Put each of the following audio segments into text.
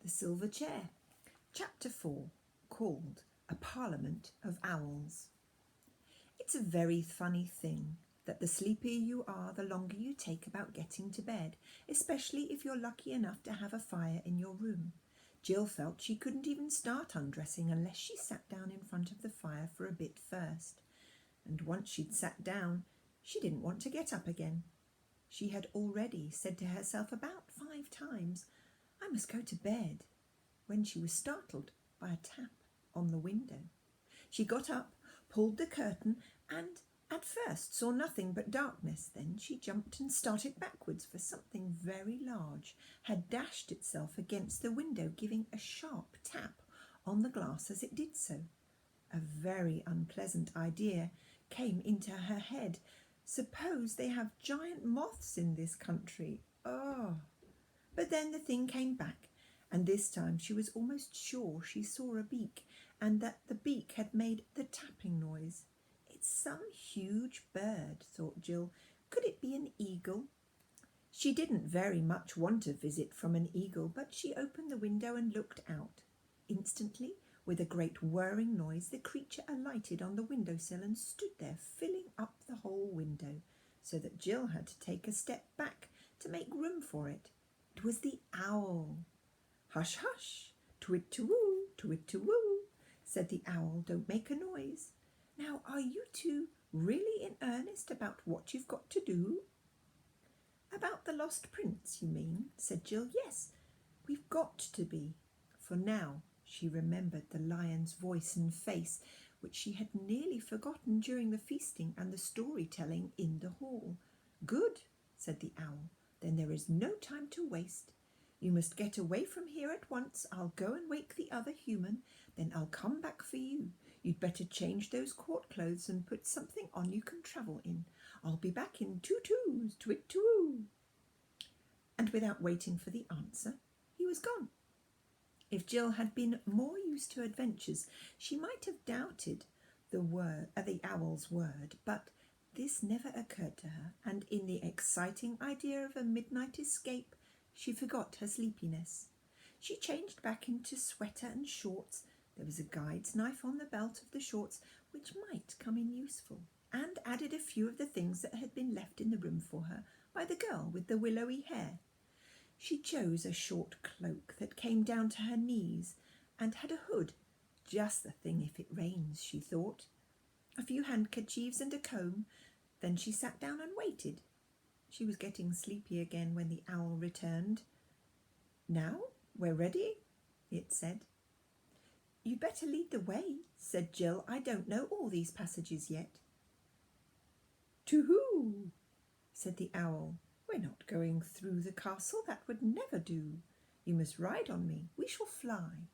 The Silver Chair, Chapter 4, called A Parliament of Owls. It's a very funny thing that the sleepier you are, the longer you take about getting to bed, especially if you're lucky enough to have a fire in your room. Jill felt she couldn't even start undressing unless she sat down in front of the fire for a bit first. And once she'd sat down, she didn't want to get up again. She had already said to herself about 5 times, "I must go to bed," when she was startled by a tap on the window. She got up, pulled the curtain, and at first saw nothing but darkness. Then she jumped and started backwards, for something very large had dashed itself against the window, giving a sharp tap on the glass as it did so. A very unpleasant idea came into her head. Suppose they have giant moths in this country. Oh! But then the thing came back, and this time she was almost sure she saw a beak, and that the beak had made the tapping noise. It's some huge bird, thought Jill. Could it be an eagle? She didn't very much want a visit from an eagle, but she opened the window and looked out. Instantly, with a great whirring noise, the creature alighted on the windowsill and stood there, filling up the whole window, so that Jill had to take a step back to make room for it. It was the owl. "Hush, hush, twit-to-woo, said the owl. "Don't make a noise. Now, are you two really in earnest about what you've got to do?" "About the lost prince, you mean?" said Jill. "Yes, we've got to be." For now she remembered the lion's voice and face, which she had nearly forgotten during the feasting and the storytelling in the hall. "Good," said the owl. "Then there is no time to waste. You must get away from here at once. I'll go and wake the other human, then I'll come back for you. You'd better change those court clothes and put something on you can travel in. I'll be back in 2-2s, twit-to-woo." And without waiting for the answer, he was gone. If Jill had been more used to adventures, she might have doubted the owl's word, but this never occurred to her, and in the exciting idea of a midnight escape, she forgot her sleepiness. She changed back into sweater and shorts. There was a guide's knife on the belt of the shorts, which might come in useful, and added a few of the things that had been left in the room for her by the girl with the willowy hair. She chose a short cloak that came down to her knees and had a hood, just the thing if it rains, she thought. A few handkerchiefs and a comb. Then she sat down and waited. She was getting sleepy again when the owl returned. "Now we're ready," it said. "You'd better lead the way," said Jill. "I don't know all these passages yet." "To-hoo," said the owl. "We're not going through the castle. That would never do. You must ride on me. We shall fly."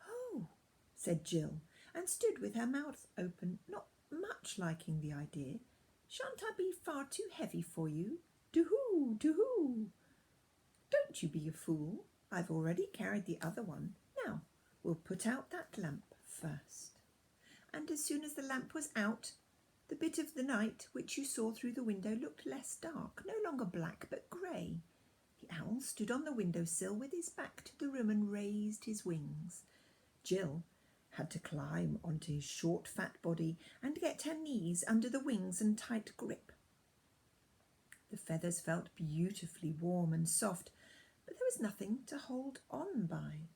"Oh," said Jill, and stood with her mouth open, not much liking the idea. "Shan't I be far too heavy for you? To-hoo, to-hoo." "Don't you be a fool. I've already carried the other one. Now we'll put out that lamp first." And as soon as the lamp was out, the bit of the night which you saw through the window looked less dark, no longer black but grey. The owl stood on the window-sill with his back to the room and raised his wings. Jill had to climb onto his short fat body and get her knees under the wings and tight grip. The feathers felt beautifully warm and soft, but there was nothing to hold on by.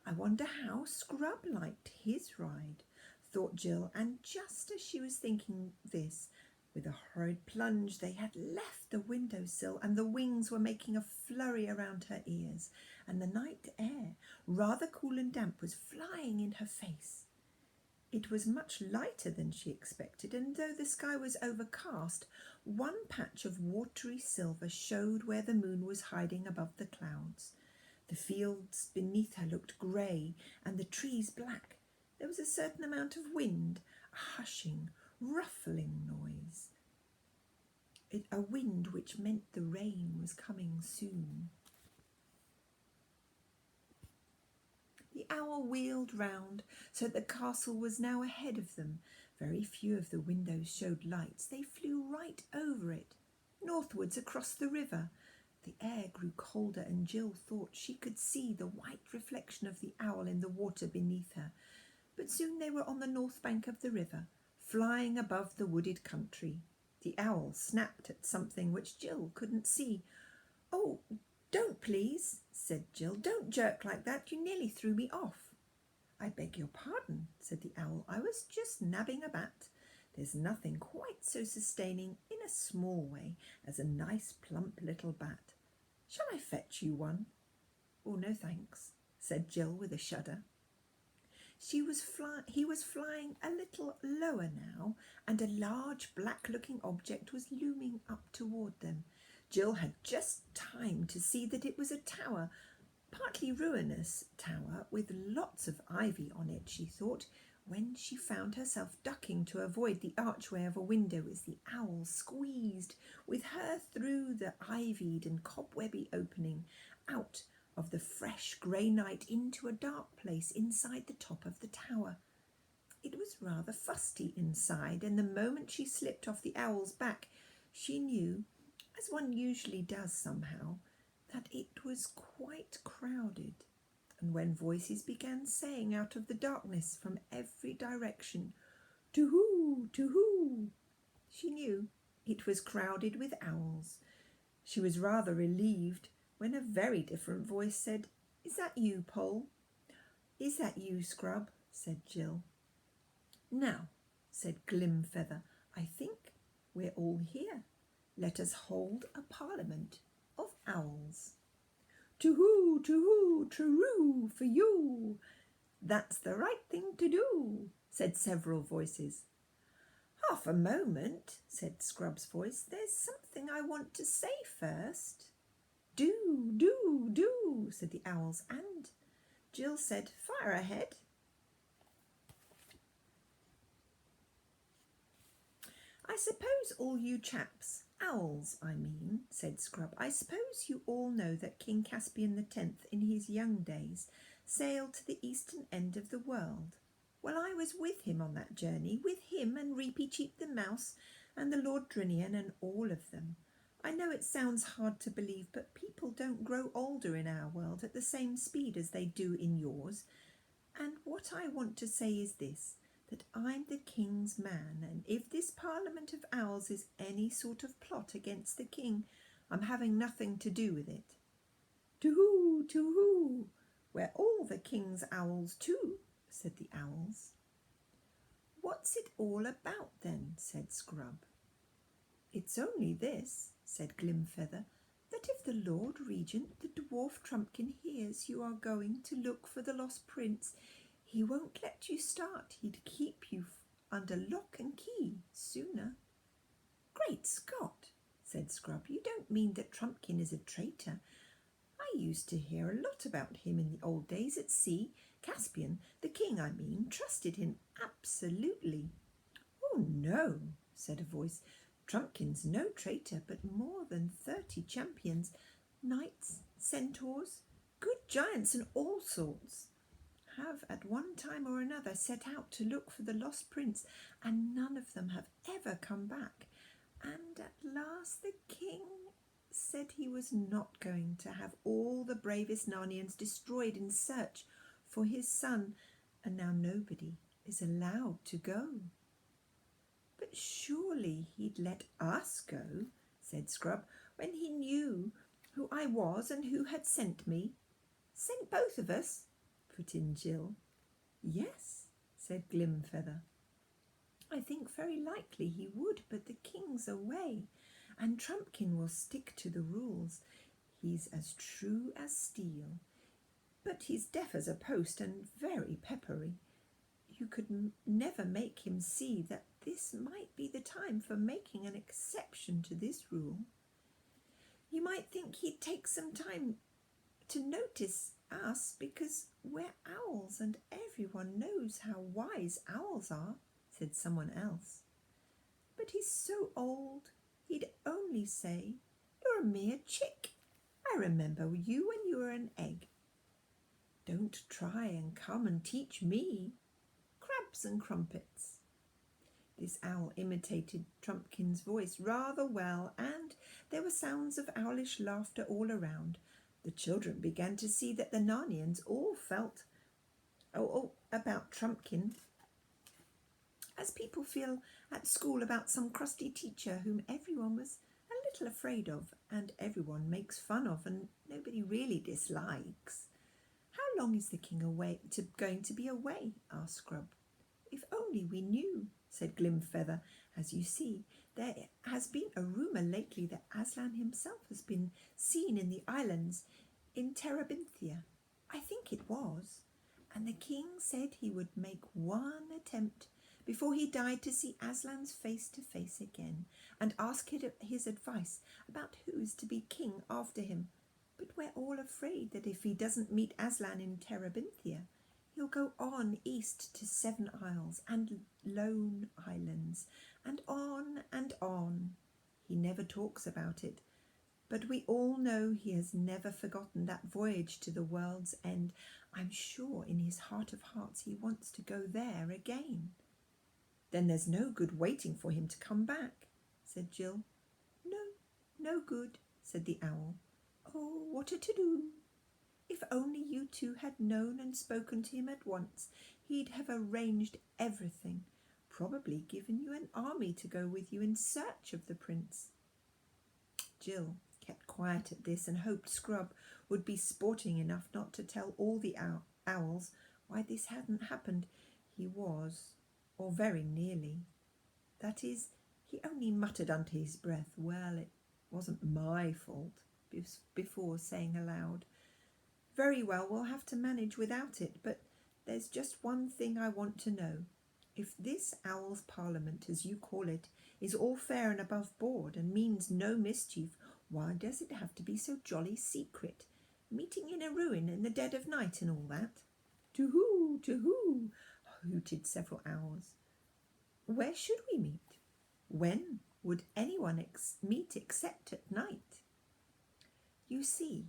"I wonder how Scrub liked his ride," thought Jill, and just as she was thinking this, with a horrid plunge, they had left the window-sill, and the wings were making a flurry around her ears, and the night air, rather cool and damp, was flying in her face. It was much lighter than she expected, and though the sky was overcast, one patch of watery silver showed where the moon was hiding above the clouds. The fields beneath her looked grey, and the trees black. There was a certain amount of wind, a hushing, ruffling noise. A wind which meant the rain was coming soon. The owl wheeled round, so that the castle was now ahead of them. Very few of the windows showed lights. They flew right over it, northwards across the river. The air grew colder and Jill thought she could see the white reflection of the owl in the water beneath her. But soon they were on the north bank of the river, flying above the wooded country. The owl snapped at something which Jill couldn't see. "Oh, don't please," said Jill. "Don't jerk like that. You nearly threw me off." "I beg your pardon," said the owl. "I was just nabbing a bat. There's nothing quite so sustaining in a small way as a nice plump little bat. Shall I fetch you one?" "Oh, no thanks," said Jill with a shudder. He was flying a little lower now, and a large black-looking object was looming up toward them. Jill had just time to see that it was a tower, partly ruinous tower, with lots of ivy on it, she thought, when she found herself ducking to avoid the archway of a window as the owl squeezed with her through the ivied and cobwebby opening, out of the fresh grey night into a dark place inside the top of the tower. It was rather fusty inside, and the moment she slipped off the owl's back, she knew, as one usually does somehow, that it was quite crowded. And when voices began saying out of the darkness from every direction, "To-hoo, to-hoo," she knew it was crowded with owls. She was rather relieved when a very different voice said, "Is that you, Poll?" "Is that you, Scrub?" said Jill. "Now," said Glimfeather, "I think we're all here. Let us hold a parliament of owls." "To-hoo, to-hoo, true for you." "That's the right thing to do," said several voices. "Half a moment," said Scrub's voice. "There's something I want to say first." Do, said the owls, and Jill said, "Fire ahead." "I suppose all you chaps, owls I mean," said Scrub, "I suppose you all know that King Caspian X in his young days sailed to the eastern end of the world. Well, I was with him on that journey, with him and Reepy Cheep the mouse and the Lord Drinian and all of them. I know it sounds hard to believe, but people don't grow older in our world at the same speed as they do in yours. And what I want to say is this, that I'm the king's man, and if this parliament of owls is any sort of plot against the king, I'm having nothing to do with it." "To-hoo, to-hoo, we're all the king's owls too," said the owls. "What's it all about then?" said Scrub. "It's only this," said Glimfeather, "that if the Lord Regent, the dwarf Trumpkin, hears you are going to look for the lost prince, he won't let you start. He'd keep you under lock and key sooner." "Great Scott," said Scrub, "you don't mean that Trumpkin is a traitor? I used to hear a lot about him in the old days at sea. Caspian, the king I mean, trusted him absolutely." "Oh no," said a voice. "Trumpkin's no traitor, but more than 30 champions, knights, centaurs, good giants and all sorts, have at one time or another set out to look for the lost prince, and none of them have ever come back. And at last the king said he was not going to have all the bravest Narnians destroyed in search for his son, and now nobody is allowed to go." "But surely he'd let us go," said Scrub, "when he knew who I was and who had sent me." "Sent both of us?" put in Jill. "Yes," said Glimfeather. "I think very likely he would, but the king's away, and Trumpkin will stick to the rules. He's as true as steel, but he's deaf as a post and very peppery. You could never make him see that this might be the time for making an exception to this rule. You might think he'd take some time to notice us because we're owls and everyone knows how wise owls are," said someone else. "But he's so old, he'd only say, 'You're a mere chick. I remember you when you were an egg. Don't try and come and teach me. Crabs and crumpets.'" This owl imitated Trumpkin's voice rather well, and there were sounds of owlish laughter all around. The children began to see that the Narnians all felt about Trumpkin as people feel at school about some crusty teacher whom everyone was a little afraid of, and everyone makes fun of, and nobody really dislikes. "How long is the king going to be away?" asked Scrub. "If only we knew," said Glimfeather. "As you see, there has been a rumour lately that Aslan himself has been seen in the islands in Terebinthia, I think it was, and the king said he would make one attempt before he died to see Aslan's face to face again and ask his advice about who is to be king after him. But we're all afraid that if he doesn't meet Aslan in Terebinthia, he'll go on east to Seven Isles and Lone Islands, and on and on. He never talks about it, but we all know he has never forgotten that voyage to the world's end. I'm sure in his heart of hearts he wants to go there again." "Then there's no good waiting for him to come back," said Jill. No good," said the owl. "Oh, what a to-do! If only you two had known and spoken to him at once, he'd have arranged everything, probably given you an army to go with you in search of the prince." Jill kept quiet at this and hoped Scrub would be sporting enough not to tell all the owls why this hadn't happened. He was, or very nearly. That is, he only muttered under his breath, "Well, it wasn't my fault," before saying aloud, "Very well, we'll have to manage without it, but there's just one thing I want to know. If this Owl's Parliament, as you call it, is all fair and above board and means no mischief, why does it have to be so jolly secret, meeting in a ruin in the dead of night and all that?" "To-hoo, to-hoo," hooted several owls. "Where should we meet? When would anyone meet except at night?" "You see,"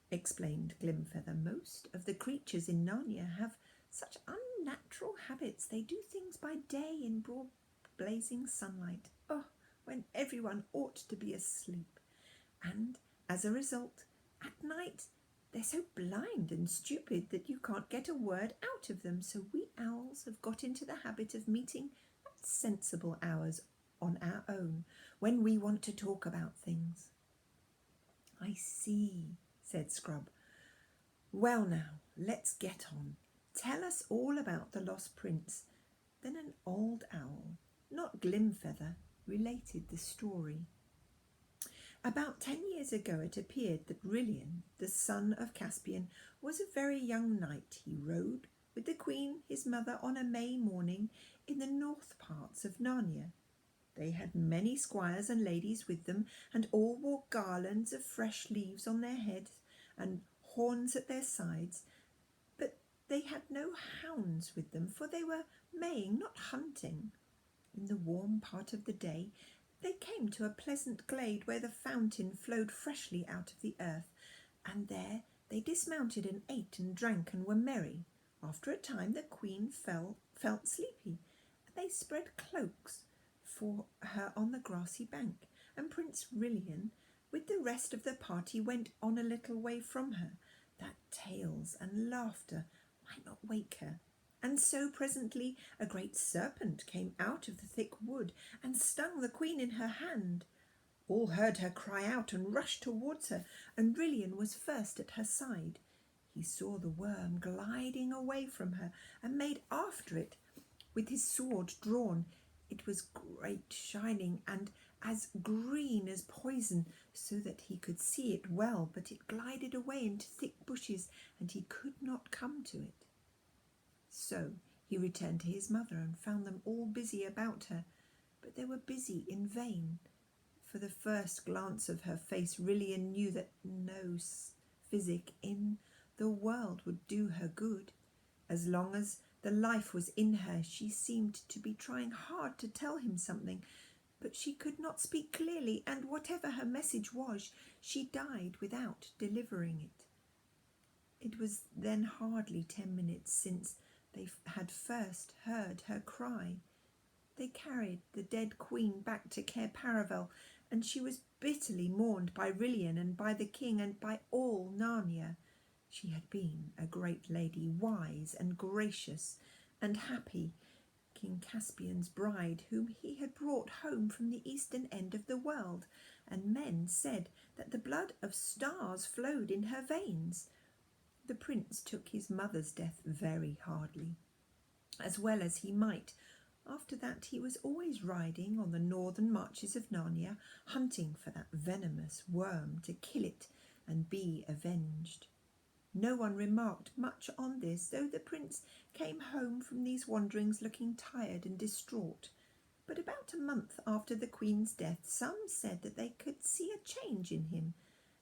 explained Glimfeather, "most of the creatures in Narnia have such unnatural habits. They do things by day in broad blazing sunlight, when everyone ought to be asleep. And as a result, at night they're so blind and stupid that you can't get a word out of them. So we owls have got into the habit of meeting at sensible hours on our own when we want to talk about things." "I see," said Scrub. "Well now, let's get on. Tell us all about the lost prince." Then an old owl, not Glimfeather, related the story. About 10 years ago it appeared that Rilian, the son of Caspian, was a very young knight. He rode with the queen, his mother, on a May morning in the north parts of Narnia. They had many squires and ladies with them, and all wore garlands of fresh leaves on their heads and horns at their sides. But they had no hounds with them, for they were maying, not hunting. In the warm part of the day they came to a pleasant glade where the fountain flowed freshly out of the earth, and there they dismounted and ate and drank and were merry. After a time the queen felt sleepy, and they spread cloaks for her on the grassy bank, and Prince Rilian with the rest of the party went on a little way from her, that tales and laughter might not wake her. And so presently a great serpent came out of the thick wood and stung the queen in her hand. All heard her cry out and rushed towards her, and Rilian was first at her side. He saw the worm gliding away from her and made after it with his sword drawn. It was great, shining, and as green as poison, so that he could see it well, but it glided away into thick bushes, and he could not come to it. So he returned to his mother and found them all busy about her, but they were busy in vain. For the first glance of her face, Rilian knew that no physic in the world would do her good. As long as the life was in her, she seemed to be trying hard to tell him something, but she could not speak clearly, and whatever her message was, she died without delivering it. It was then hardly 10 minutes since they had first heard her cry. They carried the dead queen back to Cair Paravel, and she was bitterly mourned by Rilian and by the king and by all Narnia. She had been a great lady, wise and gracious and happy, King Caspian's bride, whom he had brought home from the eastern end of the world, and men said that the blood of stars flowed in her veins. The prince took his mother's death very hardly, as well as he might. After that he was always riding on the northern marches of Narnia, hunting for that venomous worm to kill it and be avenged. No one remarked much on this, though the prince came home from these wanderings looking tired and distraught. But about a month after the queen's death, some said that they could see a change in him.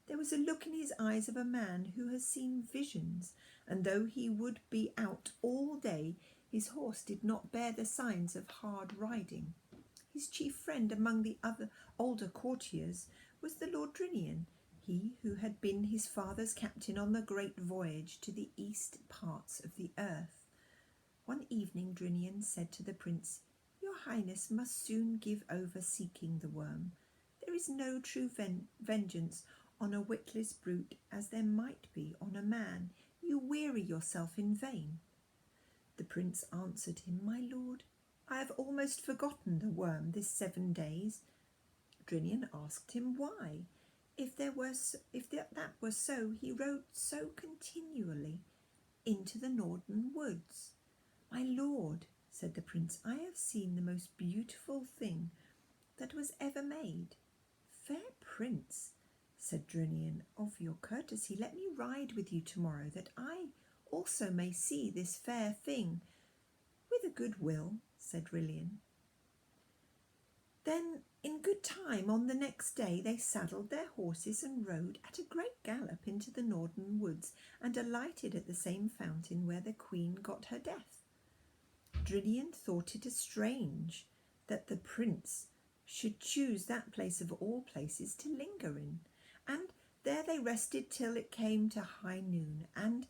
There was a look in his eyes of a man who has seen visions, and though he would be out all day, his horse did not bear the signs of hard riding. His chief friend among the other older courtiers was the Lord Drinian, he who had been his father's captain on the great voyage to the east parts of the earth. One evening Drinian said to the prince, "Your Highness must soon give over seeking the worm. There is no true vengeance on a witless brute as there might be on a man. You weary yourself in vain." The prince answered him, "My lord, I have almost forgotten the worm this 7 days." Drinian asked him why. If that was so, he rode so continually into the northern woods. "My lord," said the prince, "I have seen the most beautiful thing that was ever made." "Fair prince," said Drinian, "of your courtesy, let me ride with you tomorrow, that I also may see this fair thing." "With a good will," said Rilian. Then, in good time, on the next day they saddled their horses and rode at a great gallop into the northern woods, and alighted at the same fountain where the queen got her death. Drinian thought it strange that the prince should choose that place of all places to linger in, and there they rested till it came to high noon, and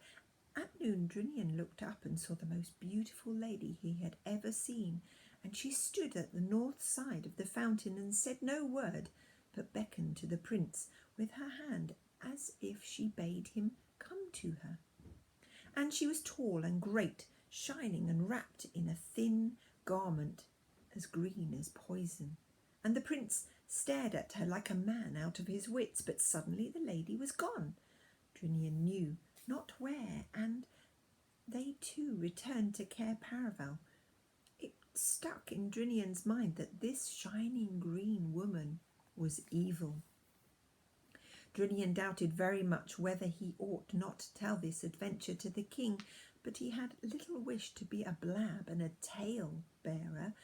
at noon Drinian looked up and saw the most beautiful lady he had ever seen, and she stood at the north side of the fountain and said no word, but beckoned to the prince with her hand as if she bade him come to her. And she was tall and great, shining and wrapped in a thin garment as green as poison, and the prince stared at her like a man out of his wits, but suddenly the lady was gone. Drinian knew not where, and they too returned to Cair Paravel. It stuck in Drinian's mind that this shining green woman was evil. Drinian doubted very much whether he ought not to tell this adventure to the king, but he had little wish to be a blab and a tale-bearer,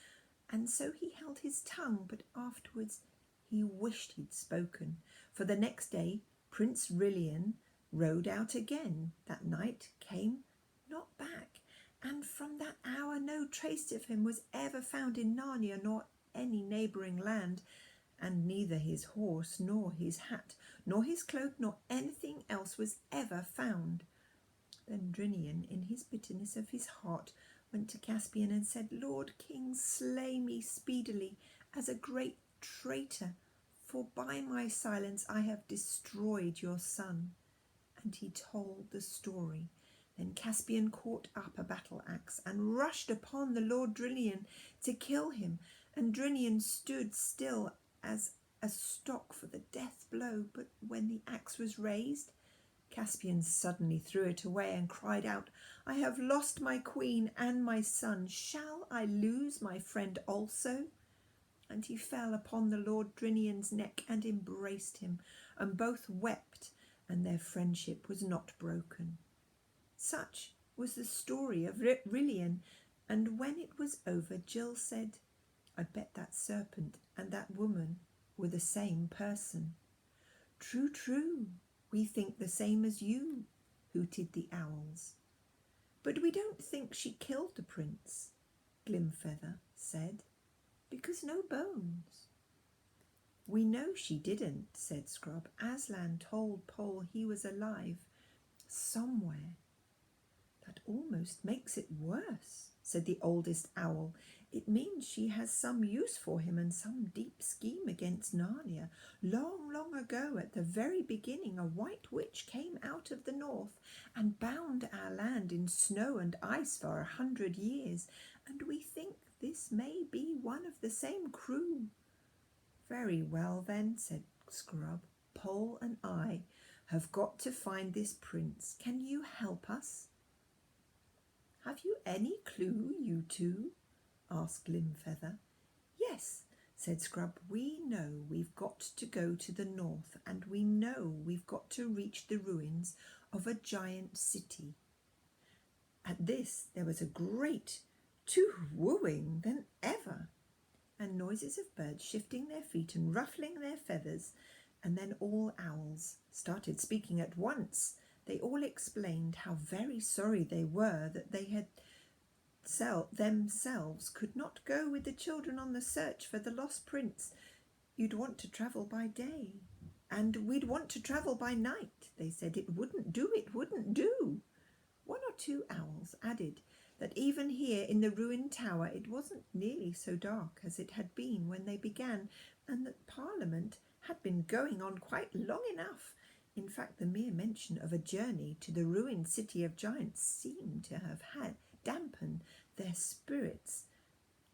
and so he held his tongue, but afterwards he wished he'd spoken, for the next day Prince Rilian rode out again. That night came not back, and from that hour no trace of him was ever found in Narnia nor any neighbouring land, and neither his horse nor his hat nor his cloak nor anything else was ever found. Then Drinian, in his bitterness of his heart, went to Caspian and said, "Lord King, slay me speedily as a great traitor, for by my silence I have destroyed your son." And he told the story. Then Caspian caught up a battle axe and rushed upon the Lord Drinian to kill him, and Drinian stood still as a stock for the death blow. But when the axe was raised, Caspian suddenly threw it away and cried out, "I have lost my queen and my son. Shall I lose my friend also?" And he fell upon the Lord Drinian's neck and embraced him, and both wept, and their friendship was not broken. Such was the story of Rilian, and when it was over, Jill said, "I bet that serpent and that woman were the same person." "True, true, we think the same as you," hooted the owls. "But we don't think she killed the prince," Glimfeather said, "because no bones." "We know she didn't," said Scrub. "Aslan told Pole he was alive somewhere." "That almost makes it worse," said the oldest owl. "It means she has some use for him and some deep scheme against Narnia. Long, long ago, at the very beginning, a white witch came out of the north and bound our land in snow and ice for 100 years, and we think this may be one of the same crew." "Very well then," said Scrub. "Pole and I have got to find this prince. Can you help us?" "Have you any clue, you two?" asked Glimfeather. "Yes," said Scrub. "We know we've got to go to the north, and we know we've got to reach the ruins of a giant city." At this there was a great wooing than ever, and noises of birds shifting their feet and ruffling their feathers, and then all owls started speaking at once. They all explained how very sorry they were that they had themselves could not go with the children on the search for the lost prince. "You'd want to travel by day, and we'd want to travel by night," they said. "It wouldn't do, it wouldn't do." One or two owls added that even here in the ruined tower it wasn't nearly so dark as it had been when they began, and that Parliament had been going on quite long enough. In fact, the mere mention of a journey to the ruined city of giants seemed to have dampened their spirits.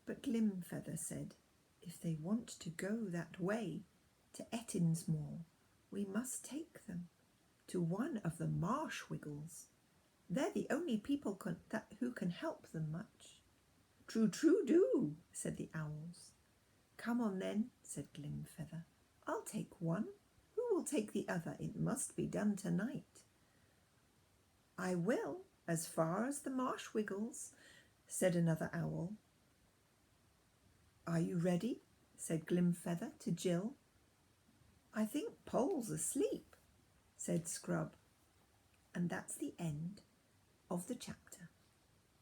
But Glimfeather said, "If they want to go that way to Ettinsmore, we must take them to one of the marsh wiggles. They're the only people who can help them much." "True, true, do," said the owls. "Come on then," said Glimfeather. "I'll take one. Who will take the other? It must be done tonight." "I will, as far as the marsh wiggles," said another owl. "Are you ready?" said Glimfeather to Jill. "I think Pole's asleep," said Scrub. And that's the end of the chapter.